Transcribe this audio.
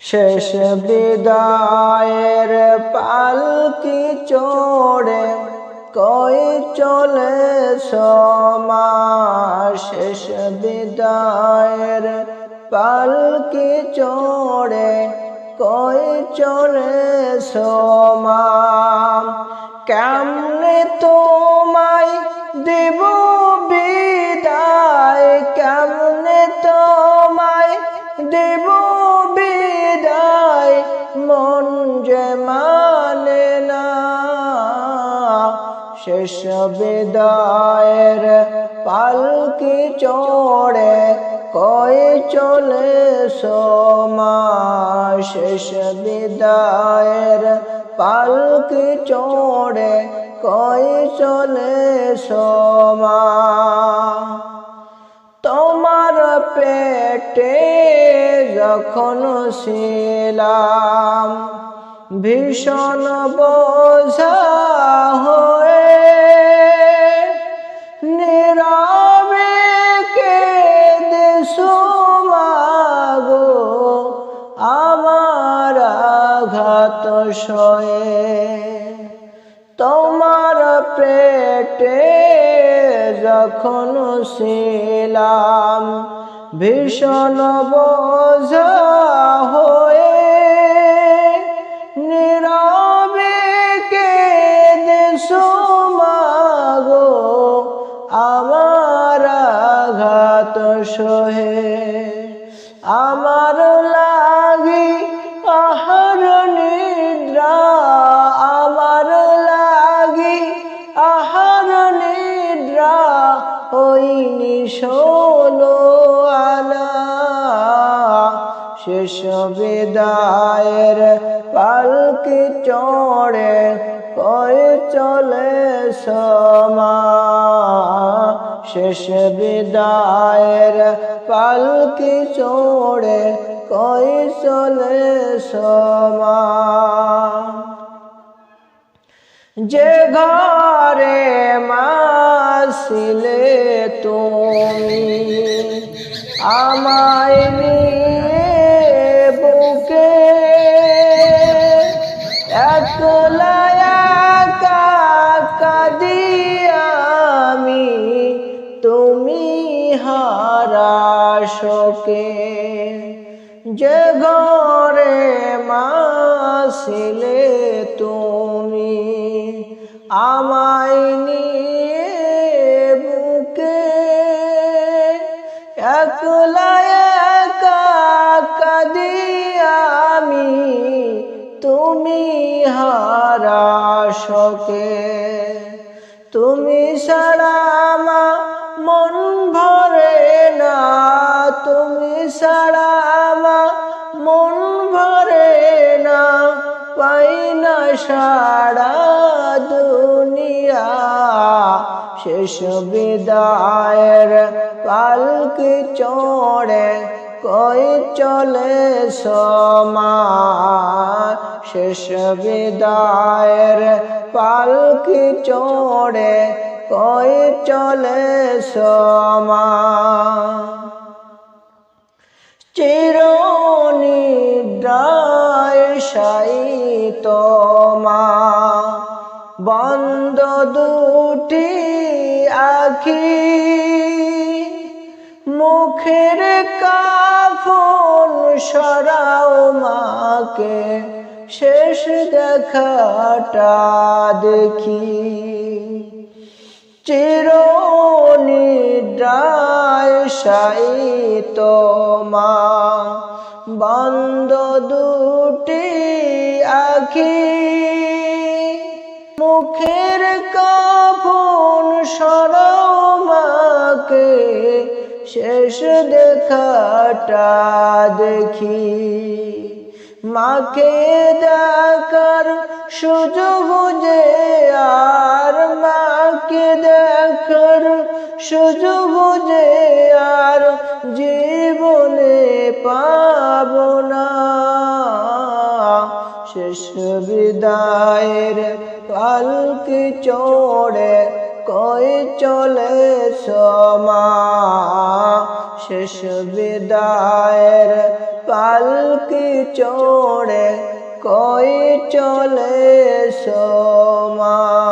শেষ বিদায়ের পালকি চড়ে কই চলে মা। শেষ বিদায়ের পালকি চড়ে কই চলে মা। কেমনে তোমায় দেব বিদায়, কেমনে তোমায় দেব বিদায়, মন যে মানে না। শেষ বিদায়ের পালকি চড়ে কই চলে মা। শেষ বিদায়ের পালকি চড়ে কই চলে মা। তোমার পেটে যখন ছিলাম ভীষণ বোঝা হয়ে, নীরবে কেঁদেছো মাগো আমার আঘাত সয়ে। তোমার পেটে যখন ছিলাম ভীষণ বোঝা হয়ে, নীরবে কেঁদেছো মাগো আমার আঘাত সহে। আমার লাগি আহার নিদ্রা, আমার লাগি আহার নিদ্রা হইনি ষোলো আনা। শেষ বিদায়ের পালকি চড়ে কই চলে মা। শেষ বিদায়ের পালকি চড়ে কই চলে মা। যে ঘরে মা ছিলে তুমি আমায় নিয়ে বুকে, একলা একা কাঁদি আমি তুমি হারা শোকে। যে ঘরে মা ছিলে তুমি আমায় নিয়ে বুকে, একলা একা কাঁদি আমি তুমি হারা শোকে। তুমি ছাড়া মা মন ভরে না, তুমি ছাড়া মা মন ভরে না, পাই না সারা দুনিয়া। শেষ বিদায়ের পালকি চড়ে কই চলে মা। শেষ বিদায়ের পালকি চড়ে কই চলে মা। চিরনিদ্রায় শায়িত মা, বন্ধ দুটি আখি, মুখের কাফন সরাও মাকে শেষ দেখাটা দেখি। চিরনিদ্রায় শায়িত মা, বন্ধ দুটি আখি, মুখের কাফন সরাও মাকে শেষ দেখাটা দেখি। মাকে দেখার সুযোগ যে আর, মাকে দেখার সুযোগ যে আর জীবনে পাব না। শেষ বিদায়ের পালকি চড়ে কই চলে মা। শেষ বিদায়ের পালকি চড়ে কই চলে সোমা।